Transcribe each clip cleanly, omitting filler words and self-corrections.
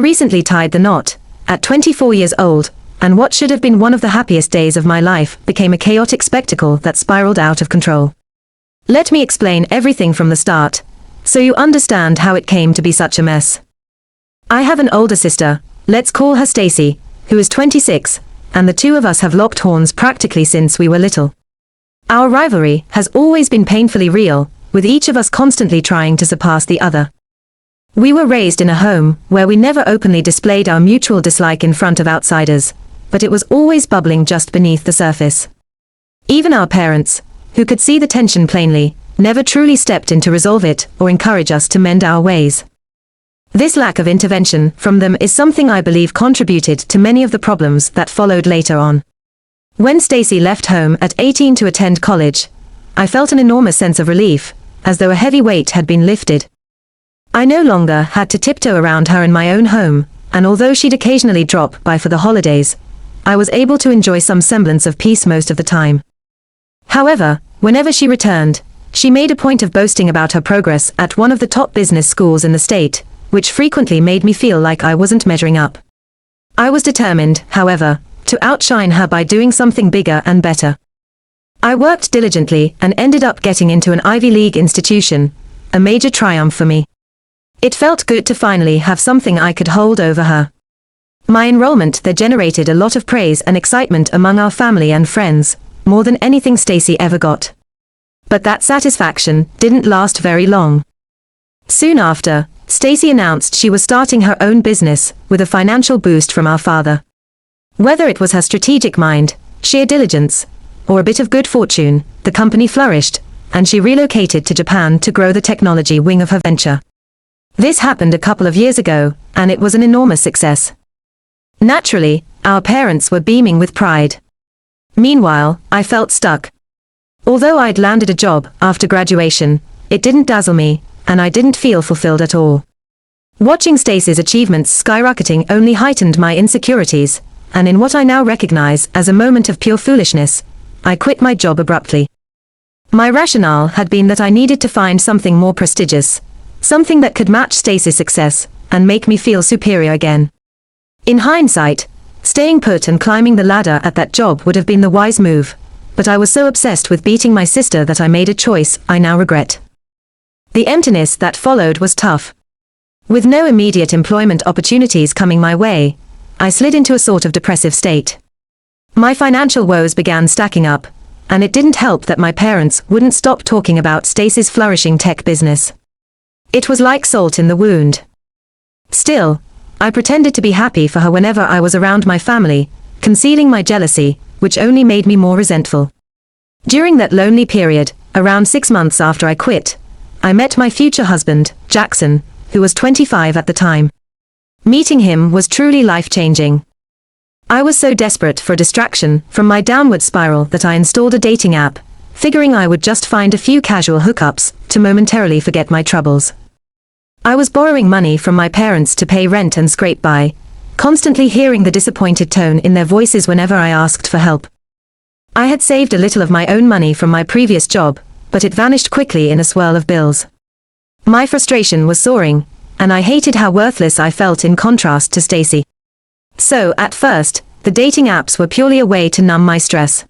recently tied the knot, at 24 years old, and what should have been one of the happiest days of my life became a chaotic spectacle that spiraled out of control. Let me explain everything from the start, so you understand how it came to be such a mess. I have an older sister, let's call her Stacy, who is 26, and the two of us have locked horns practically since we were little. Our rivalry has always been painfully real, with each of us constantly trying to surpass the other. We were raised in a home where we never openly displayed our mutual dislike in front of outsiders, but it was always bubbling just beneath the surface. Even our parents, who could see the tension plainly, never truly stepped in to resolve it or encourage us to mend our ways. This lack of intervention from them is something I believe contributed to many of the problems that followed later on. When Stacy left home at 18 to attend college, I felt an enormous sense of relief, as though a heavy weight had been lifted. I no longer had to tiptoe around her in my own home, and although she'd occasionally drop by for the holidays, I was able to enjoy some semblance of peace most of the time. However, whenever she returned, she made a point of boasting about her progress at one of the top business schools in the state, which frequently made me feel like I wasn't measuring up. I was determined, however, to outshine her by doing something bigger and better. I worked diligently and ended up getting into an Ivy League institution, a major triumph for me. It felt good to finally have something I could hold over her. My enrollment there generated a lot of praise and excitement among our family and friends, more than anything Stacy ever got. But that satisfaction didn't last very long. Soon after, Stacy announced she was starting her own business, with a financial boost from our father. Whether it was her strategic mind, sheer diligence, or a bit of good fortune, the company flourished, and she relocated to Japan to grow the technology wing of her venture. This happened a couple of years ago, and it was an enormous success. Naturally, our parents were beaming with pride. Meanwhile, I felt stuck. Although I'd landed a job after graduation, it didn't dazzle me, and I didn't feel fulfilled at all. Watching Stacy's achievements skyrocketing only heightened my insecurities, and in what I now recognize as a moment of pure foolishness, I quit my job abruptly. My rationale had been that I needed to find something more prestigious, something that could match Stacy's success, and make me feel superior again. In hindsight, staying put and climbing the ladder at that job would have been the wise move, but I was so obsessed with beating my sister that I made a choice I now regret. The emptiness that followed was tough. With no immediate employment opportunities coming my way, I slid into a sort of depressive state. My financial woes began stacking up, and it didn't help that my parents wouldn't stop talking about Stacy's flourishing tech business. It was like salt in the wound. Still, I pretended to be happy for her whenever I was around my family, concealing my jealousy, which only made me more resentful. During that lonely period, around 6 months after I quit, I met my future husband, Jackson, who was 25 at the time. Meeting him was truly life-changing. I was so desperate for a distraction from my downward spiral that I installed a dating app, figuring I would just find a few casual hookups to momentarily forget my troubles. I was borrowing money from my parents to pay rent and scrape by, constantly hearing the disappointed tone in their voices whenever I asked for help. I had saved a little of my own money from my previous job, but it vanished quickly in a swirl of bills. My frustration was soaring, and I hated how worthless I felt in contrast to Stacy. So, at first, the dating apps were purely a way to numb my stress.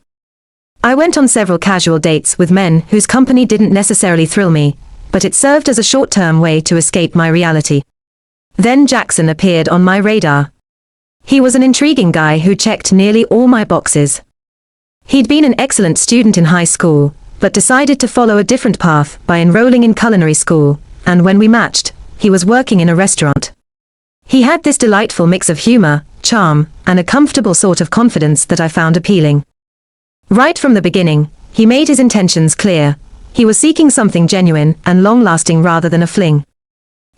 I went on several casual dates with men whose company didn't necessarily thrill me, but it served as a short-term way to escape my reality. Then Jackson appeared on my radar. He was an intriguing guy who checked nearly all my boxes. He'd been an excellent student in high school, but decided to follow a different path by enrolling in culinary school, and when we matched, he was working in a restaurant. He had this delightful mix of humor, charm, and a comfortable sort of confidence that I found appealing. Right from the beginning, he made his intentions clear. He was seeking something genuine and long-lasting rather than a fling.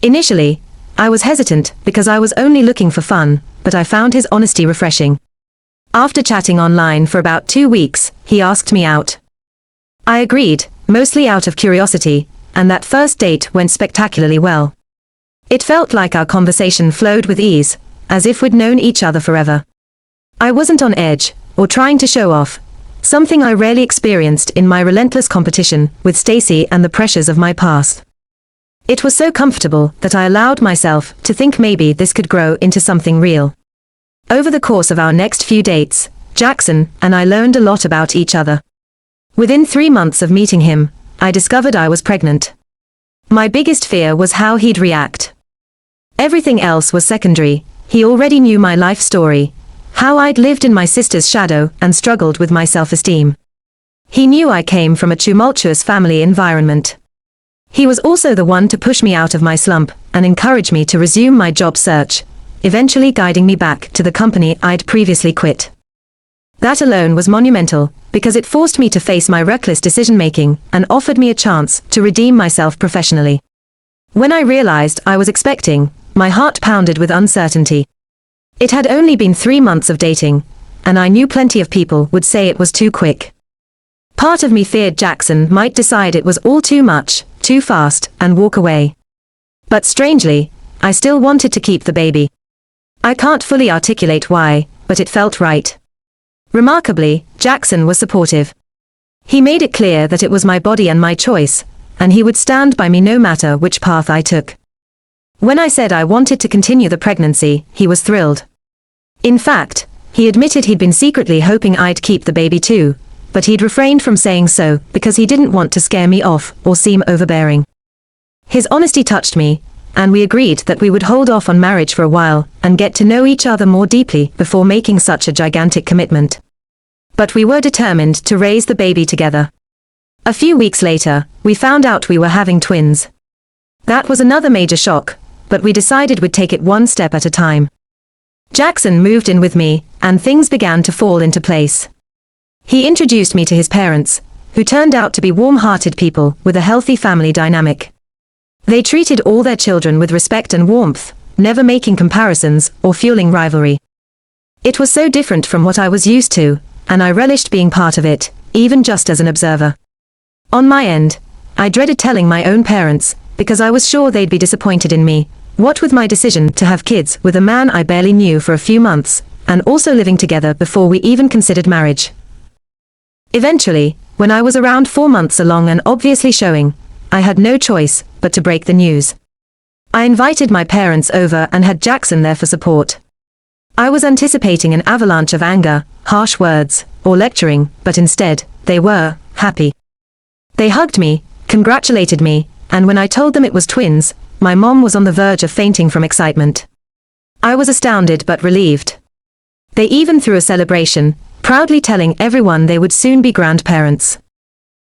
Initially, I was hesitant because I was only looking for fun, but I found his honesty refreshing. After chatting online for about 2 weeks, he asked me out. I agreed, mostly out of curiosity, and that first date went spectacularly well. It felt like our conversation flowed with ease, as if we'd known each other forever. I wasn't on edge, or trying to show off, something I rarely experienced in my relentless competition with Stacy and the pressures of my past. It was so comfortable that I allowed myself to think maybe this could grow into something real. Over the course of our next few dates, Jackson and I learned a lot about each other. Within 3 months of meeting him, I discovered I was pregnant. My biggest fear was how he'd react. Everything else was secondary. He already knew my life story, how I'd lived in my sister's shadow and struggled with my self-esteem. He knew I came from a tumultuous family environment. He was also the one to push me out of my slump and encourage me to resume my job search, eventually guiding me back to the company I'd previously quit. That alone was monumental, because it forced me to face my reckless decision-making and offered me a chance to redeem myself professionally. When I realized I was expecting, my heart pounded with uncertainty. It had only been 3 months of dating, and I knew plenty of people would say it was too quick. Part of me feared Jackson might decide it was all too much, too fast, and walk away. But strangely, I still wanted to keep the baby. I can't fully articulate why, but it felt right. Remarkably, Jackson was supportive. He made it clear that it was my body and my choice, and he would stand by me no matter which path I took. When I said I wanted to continue the pregnancy, he was thrilled. In fact, he admitted he'd been secretly hoping I'd keep the baby too, but he'd refrained from saying so because he didn't want to scare me off or seem overbearing. His honesty touched me, and we agreed that we would hold off on marriage for a while and get to know each other more deeply before making such a gigantic commitment. But we were determined to raise the baby together. A few weeks later, we found out we were having twins. That was another major shock, but we decided we'd take it one step at a time. Jackson moved in with me, and things began to fall into place. He introduced me to his parents, who turned out to be warm-hearted people with a healthy family dynamic. They treated all their children with respect and warmth, never making comparisons or fueling rivalry. It was so different from what I was used to, and I relished being part of it, even just as an observer. On my end, I dreaded telling my own parents, because I was sure they'd be disappointed in me, what with my decision to have kids with a man I barely knew for a few months, and also living together before we even considered marriage. Eventually, when I was around 4 months along and obviously showing, I had no choice but to break the news. I invited my parents over and had Jackson there for support. I was anticipating an avalanche of anger, harsh words, or lecturing, but instead, they were happy. They hugged me, congratulated me, and when I told them it was twins, my mom was on the verge of fainting from excitement. I was astounded but relieved. They even threw a celebration, proudly telling everyone they would soon be grandparents.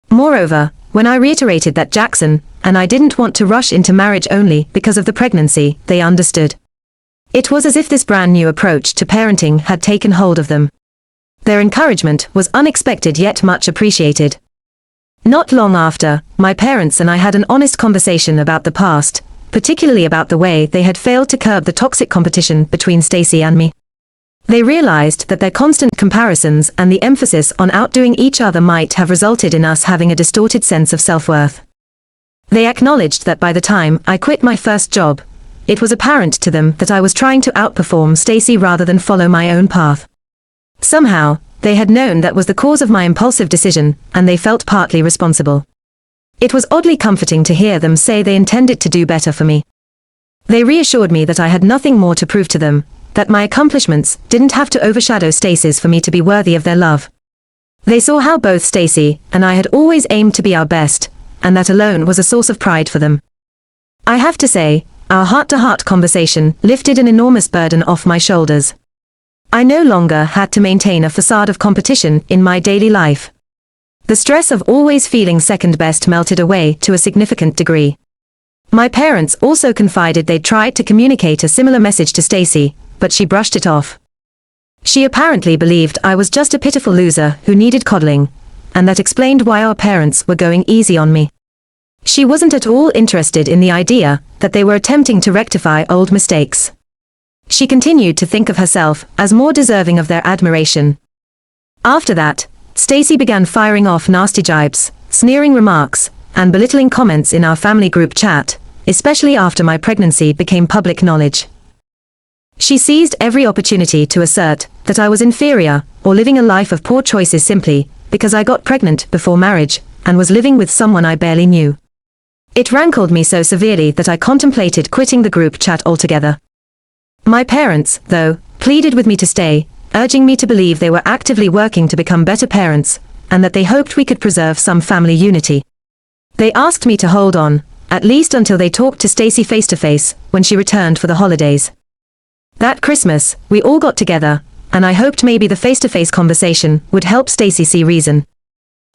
Moreover, when I reiterated that Jackson and I didn't want to rush into marriage only because of the pregnancy, they understood. It was as if this brand new approach to parenting had taken hold of them. Their encouragement was unexpected yet much appreciated. Not long after, my parents and I had an honest conversation about the past, particularly about the way they had failed to curb the toxic competition between Stacy and me. They realized that their constant comparisons and the emphasis on outdoing each other might have resulted in us having a distorted sense of self-worth. They acknowledged that by the time I quit my first job, it was apparent to them that I was trying to outperform Stacy rather than follow my own path. Somehow, they had known that was the cause of my impulsive decision, and they felt partly responsible. It was oddly comforting to hear them say they intended to do better for me. They reassured me that I had nothing more to prove to them, that my accomplishments didn't have to overshadow Stacy's for me to be worthy of their love. They saw how both Stacy and I had always aimed to be our best, and that alone was a source of pride for them. I have to say, our heart-to-heart conversation lifted an enormous burden off my shoulders. I no longer had to maintain a facade of competition in my daily life. The stress of always feeling second best melted away to a significant degree. My parents also confided they'd tried to communicate a similar message to Stacy, but she brushed it off. She apparently believed I was just a pitiful loser who needed coddling, and that explained why our parents were going easy on me. She wasn't at all interested in the idea that they were attempting to rectify old mistakes. She continued to think of herself as more deserving of their admiration. After that, Stacy began firing off nasty jibes, sneering remarks, and belittling comments in our family group chat, especially after my pregnancy became public knowledge. She seized every opportunity to assert that I was inferior or living a life of poor choices simply because I got pregnant before marriage and was living with someone I barely knew. It rankled me so severely that I contemplated quitting the group chat altogether. My parents, though, pleaded with me to stay, urging me to believe they were actively working to become better parents, and that they hoped we could preserve some family unity. They asked me to hold on, at least until they talked to Stacey face-to-face, when she returned for the holidays. That Christmas, we all got together, and I hoped maybe the face-to-face conversation would help Stacey see reason.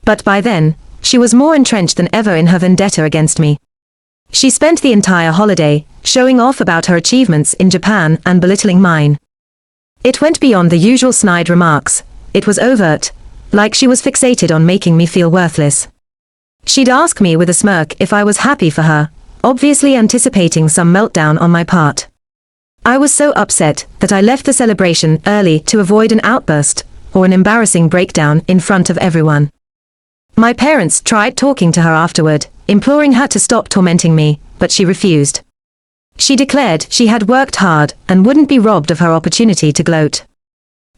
But by then, she was more entrenched than ever in her vendetta against me. She spent the entire holiday, showing off about her achievements in Japan and belittling mine. It went beyond the usual snide remarks. It was overt, like she was fixated on making me feel worthless. She'd ask me with a smirk if I was happy for her, obviously anticipating some meltdown on my part. I was so upset that I left the celebration early to avoid an outburst, or an embarrassing breakdown in front of everyone. My parents tried talking to her afterward, imploring her to stop tormenting me, but she refused. She declared she had worked hard and wouldn't be robbed of her opportunity to gloat.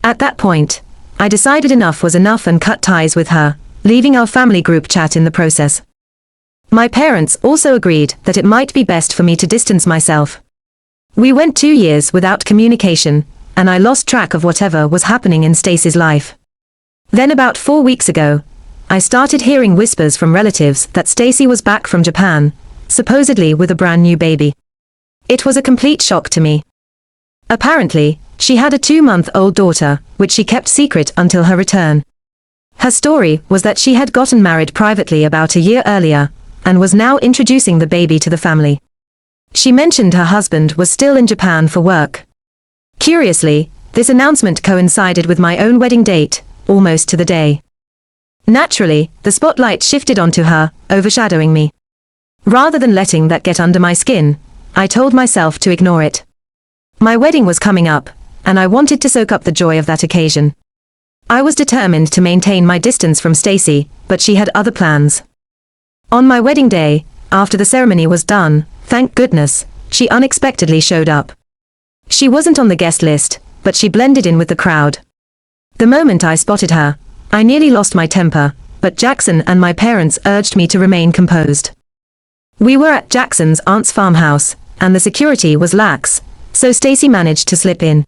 At that point, I decided enough was enough and cut ties with her, leaving our family group chat in the process. My parents also agreed that it might be best for me to distance myself. We went 2 years without communication, and I lost track of whatever was happening in Stacey's life. Then about 4 weeks ago, I started hearing whispers from relatives that Stacey was back from Japan, supposedly with a brand new baby. It was a complete shock to me. Apparently, she had a 2-month-old daughter, which she kept secret until her return. Her story was that she had gotten married privately about a year earlier, and was now introducing the baby to the family. She mentioned her husband was still in Japan for work. Curiously, this announcement coincided with my own wedding date, almost to the day. Naturally, the spotlight shifted onto her, overshadowing me. Rather than letting that get under my skin, I told myself to ignore it. My wedding was coming up, and I wanted to soak up the joy of that occasion. I was determined to maintain my distance from Stacey, but she had other plans. On my wedding day, after the ceremony was done, thank goodness, she unexpectedly showed up. She wasn't on the guest list, but she blended in with the crowd. The moment I spotted her, I nearly lost my temper, but Jackson and my parents urged me to remain composed. We were at Jackson's aunt's farmhouse, and the security was lax, so Stacey managed to slip in.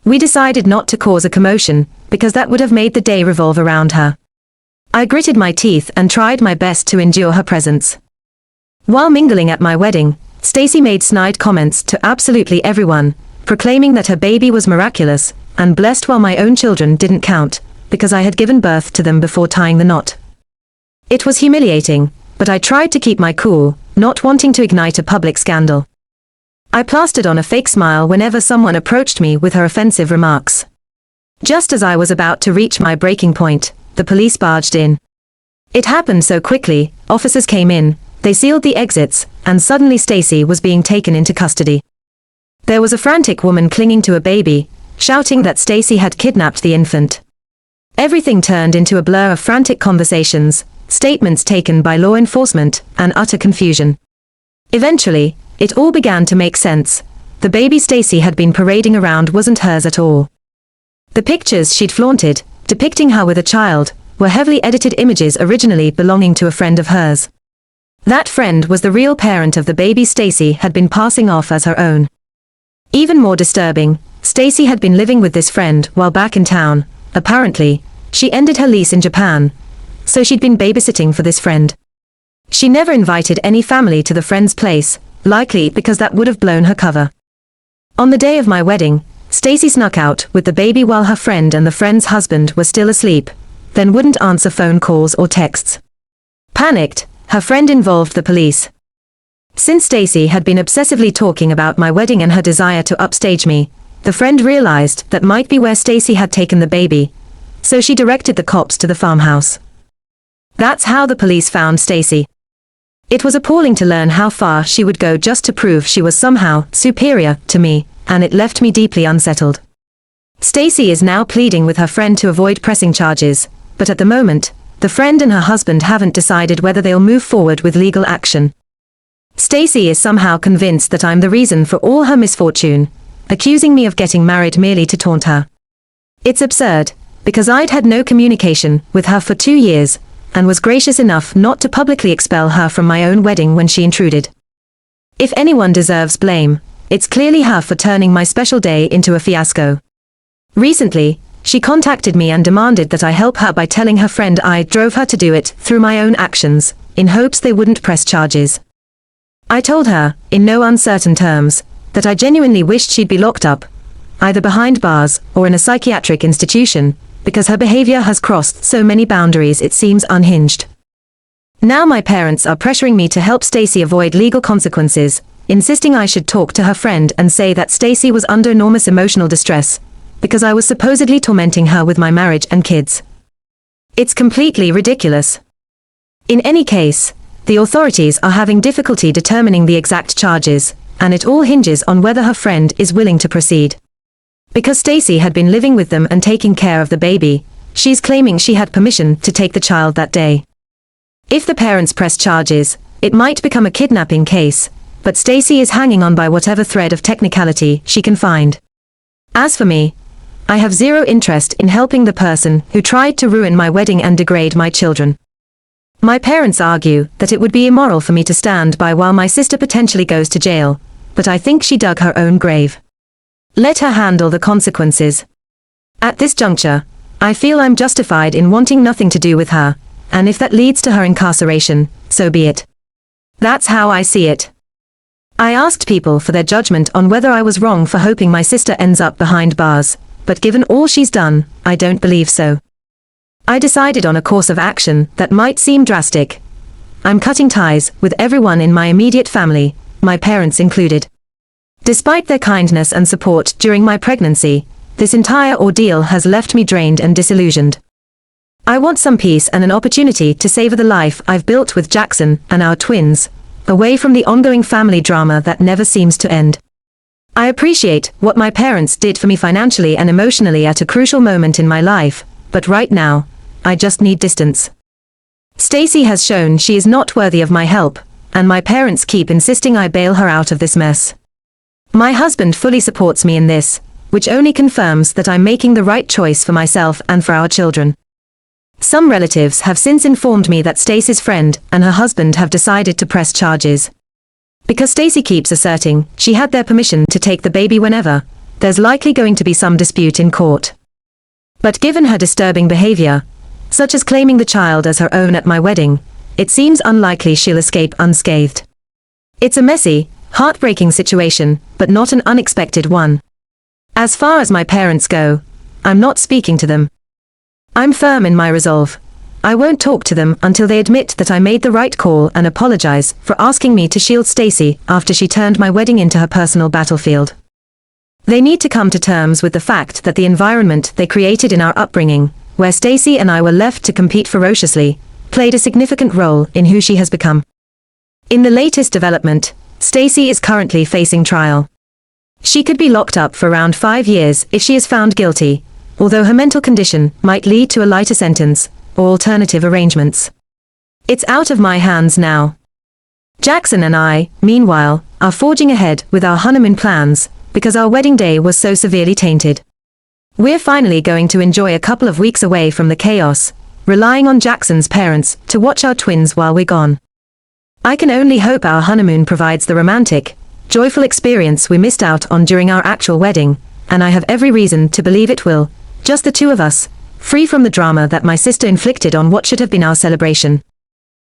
We decided not to cause a commotion, because that would have made the day revolve around her. I gritted my teeth and tried my best to endure her presence. While mingling at my wedding, Stacey made snide comments to absolutely everyone, proclaiming that her baby was miraculous, and blessed while my own children didn't count, because I had given birth to them before tying the knot. It was humiliating, but I tried to keep my cool, not wanting to ignite a public scandal. I plastered on a fake smile whenever someone approached me with her offensive remarks. Just as I was about to reach my breaking point, the police barged in. It happened so quickly, officers came in, they sealed the exits, and suddenly Stacey was being taken into custody. There was a frantic woman clinging to a baby, shouting that Stacey had kidnapped the infant. Everything turned into a blur of frantic conversations, statements taken by law enforcement, and utter confusion. Eventually, it all began to make sense. The baby Stacey had been parading around wasn't hers at all. The pictures she'd flaunted, depicting her with a child, were heavily edited images originally belonging to a friend of hers. That friend was the real parent of the baby Stacey had been passing off as her own. Even more disturbing, Stacey had been living with this friend while back in town. Apparently, she ended her lease in Japan, so she'd been babysitting for this friend. She never invited any family to the friend's place, likely because that would have blown her cover. On the day of my wedding, Stacey snuck out with the baby while her friend and the friend's husband were still asleep, then wouldn't answer phone calls or texts. Panicked, her friend involved the police. Since Stacey had been obsessively talking about my wedding and her desire to upstage me, the friend realized that might be where Stacey had taken the baby, so she directed the cops to the farmhouse. That's how the police found Stacey. It was appalling to learn how far she would go just to prove she was somehow superior to me, and it left me deeply unsettled. Stacey is now pleading with her friend to avoid pressing charges, but at the moment, the friend and her husband haven't decided whether they'll move forward with legal action. Stacey is somehow convinced that I'm the reason for all her misfortune, accusing me of getting married merely to taunt her. It's absurd, because I'd had no communication with her for 2 years, and was gracious enough not to publicly expel her from my own wedding when she intruded. If anyone deserves blame, it's clearly her for turning my special day into a fiasco. Recently, she contacted me and demanded that I help her by telling her friend I drove her to do it through my own actions, in hopes they wouldn't press charges. I told her, in no uncertain terms, that I genuinely wished she'd be locked up, either behind bars or in a psychiatric institution, because her behavior has crossed so many boundaries it seems unhinged. Now my parents are pressuring me to help Stacy avoid legal consequences, insisting I should talk to her friend and say that Stacy was under enormous emotional distress, because I was supposedly tormenting her with my marriage and kids. It's completely ridiculous. In any case, the authorities are having difficulty determining the exact charges, and it all hinges on whether her friend is willing to proceed. Because Stacy had been living with them and taking care of the baby, she's claiming she had permission to take the child that day. If the parents press charges, it might become a kidnapping case, but Stacy is hanging on by whatever thread of technicality she can find. As for me, I have zero interest in helping the person who tried to ruin my wedding and degrade my children. My parents argue that it would be immoral for me to stand by while my sister potentially goes to jail, but I think she dug her own grave. Let her handle the consequences. At this juncture, I feel I'm justified in wanting nothing to do with her, and if that leads to her incarceration, so be it. That's how I see it. I asked people for their judgment on whether I was wrong for hoping my sister ends up behind bars, but given all she's done, I don't believe so. I decided on a course of action that might seem drastic. I'm cutting ties with everyone in my immediate family, my parents included. Despite their kindness and support during my pregnancy, this entire ordeal has left me drained and disillusioned. I want some peace and an opportunity to savor the life I've built with Jackson and our twins, away from the ongoing family drama that never seems to end. I appreciate what my parents did for me financially and emotionally at a crucial moment in my life, but right now, I just need distance. Stacy has shown she is not worthy of my help, and my parents keep insisting I bail her out of this mess. My husband fully supports me in this, which only confirms that I'm making the right choice for myself and for our children. Some relatives have since informed me that Stacy's friend and her husband have decided to press charges. Because Stacy keeps asserting she had their permission to take the baby whenever, there's likely going to be some dispute in court. But given her disturbing behavior, such as claiming the child as her own at my wedding, it seems unlikely she'll escape unscathed. It's a messy, heartbreaking situation, but not an unexpected one. As far as my parents go, I'm not speaking to them. I'm firm in my resolve. I won't talk to them until they admit that I made the right call and apologize for asking me to shield Stacy after she turned my wedding into her personal battlefield. They need to come to terms with the fact that the environment they created in our upbringing, where Stacy and I were left to compete ferociously, played a significant role in who she has become. In the latest development, Stacy is currently facing trial. She could be locked up for around 5 years if she is found guilty, although her mental condition might lead to a lighter sentence, or alternative arrangements. It's out of my hands now. Jackson and I, meanwhile, are forging ahead with our honeymoon plans, because our wedding day was so severely tainted. We're finally going to enjoy a couple of weeks away from the chaos, relying on Jackson's parents to watch our twins while we're gone. I can only hope our honeymoon provides the romantic, joyful experience we missed out on during our actual wedding, and I have every reason to believe it will, just the two of us, free from the drama that my sister inflicted on what should have been our celebration.